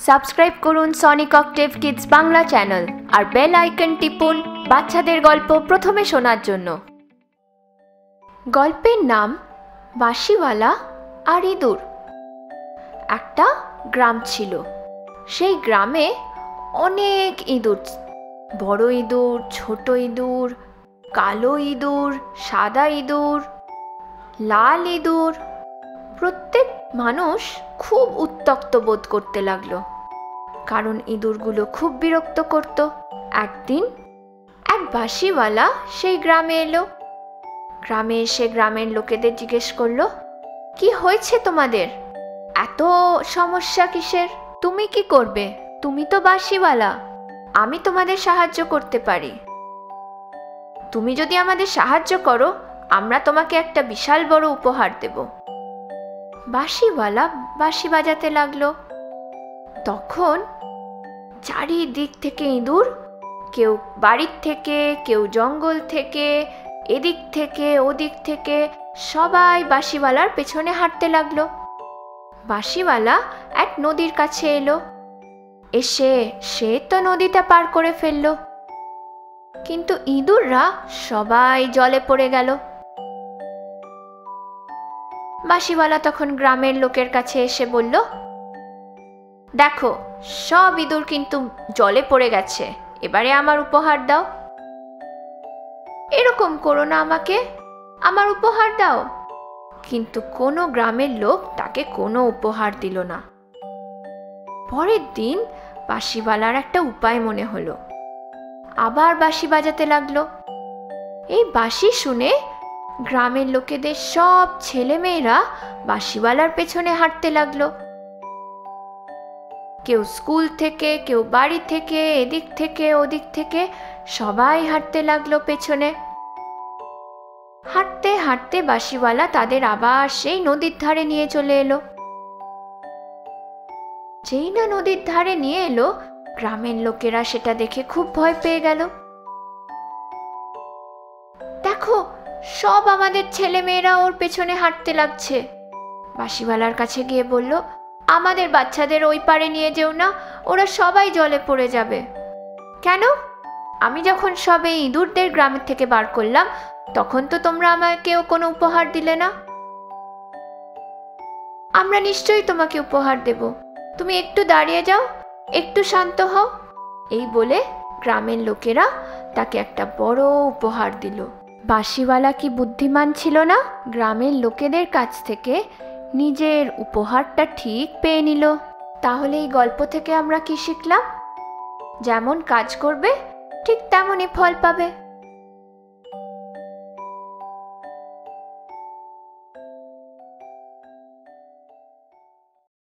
Subscribe করুন Sonic Octave kids Bangla channel আর bell icon টিপুন বাচ্চাদের গল্প প্রথমে শোনার জন্য। গল্পের নাম বাঁশিওয়ালা আর ইঁদুর। একটা গ্রাম ছিল। সেই গ্রামে অনেক ইঁদুর, বড় ইঁদুর, ছোট ইঁদুর, কালো ইঁদুর, সাদা ইঁদুর, লাল ইঁদুর। প্রত্যেক মানুষ খুব উত্ত্যক্ত বোধ করতে লাগলো, কারণ ইঁদুরগুলো খুব বিরক্ত করত। একদিন এক বাঁশিওয়ালা সেই গ্রামে এলো। গ্রামে এসে গ্রামের লোকেদের জিজ্ঞেস করলো, কি হয়েছে তোমাদের? এত সমস্যা কিসের? তুমি কি করবে? তুমি তো বাঁশিওয়ালা, আমি তোমাদের সাহায্য করতে পারি। তুমি যদি আমাদের সাহায্য করো, আমরা তোমাকে একটা বিশাল বড় উপহার দেব। বাঁশিওয়ালা বাঁশি বাজাতে লাগলো। তখন চারিদিক থেকে ইঁদুর, কেউ বাড়ির থেকে, কেউ জঙ্গল থেকে, এদিক থেকে ওদিক থেকে সবাই বাঁশিওয়ালার পেছনে হাঁটতে লাগলো। বাঁশিওয়ালা এক নদীর কাছে এলো। এসে সে তো নদীটা পার করে ফেললো, কিন্তু ইঁদুররা সবাই জলে পড়ে গেল। বাঁশিওয়ালা তখন গ্রামের লোকের কাছে এসে বলল, দেখো, সব ইঁদুর কিন্তু জলে পড়ে গেছে, এবারে আমার উপহার দাও। এরকম করো না, আমাকে আমার উপহার দাও। কিন্তু কোনো গ্রামের লোক তাকে কোনো উপহার দিল না। পরের দিন বাঁশিওয়ালার একটা উপায় মনে হলো। আবার বাঁশি বাজাতে লাগলো। এই বাঁশি শুনে গ্রামের লোকেদের সব ছেলেমেয়েরা বাঁশিওয়ালার পেছনে হাঁটতে লাগলো। কেউ স্কুল থেকে, কেউ বাড়ি থেকে, এদিক থেকে ওদিক থেকে সবাই হাঁটতে লাগলো পেছনে। হাঁটতে হাঁটতে বাঁশিওয়ালা তাদের আবার সেই নদীর ধারে নিয়ে চলে এলো। যেই না নদীর ধারে নিয়ে এলো, গ্রামের লোকেরা সেটা দেখে খুব ভয় পেয়ে গেল। দেখো, সব আমাদের ছেলেমেয়েরা ওর পেছনে হাঁটতে লাগছে। বাঁশিওয়ালার কাছে গিয়ে বলল, আমাদের বাচ্চাদের ওই পারে নিয়ে যেও না, ওরা সবাই জলে পড়ে যাবে। কেন? আমি যখন সবে ইঁদুরদের গ্রামের থেকে বার করলাম, তখন তো তোমরা আমাকেও কোনো উপহার দিলে না। আমরা নিশ্চয়ই তোমাকে উপহার দেব, তুমি একটু দাঁড়িয়ে যাও, একটু শান্ত হও। এই বলে গ্রামের লোকেরা তাকে একটা বড় উপহার দিল। বাঁশিওয়ালা কি বুদ্ধিমান ছিল না? গ্রামের লোকেদের কাছ থেকে নিজের উপহারটা ঠিক পেয়ে নিল। তাহলে এই গল্প থেকে আমরা কি শিখলাম? যেমন কাজ করবে, ঠিক তেমনই ফল পাবে।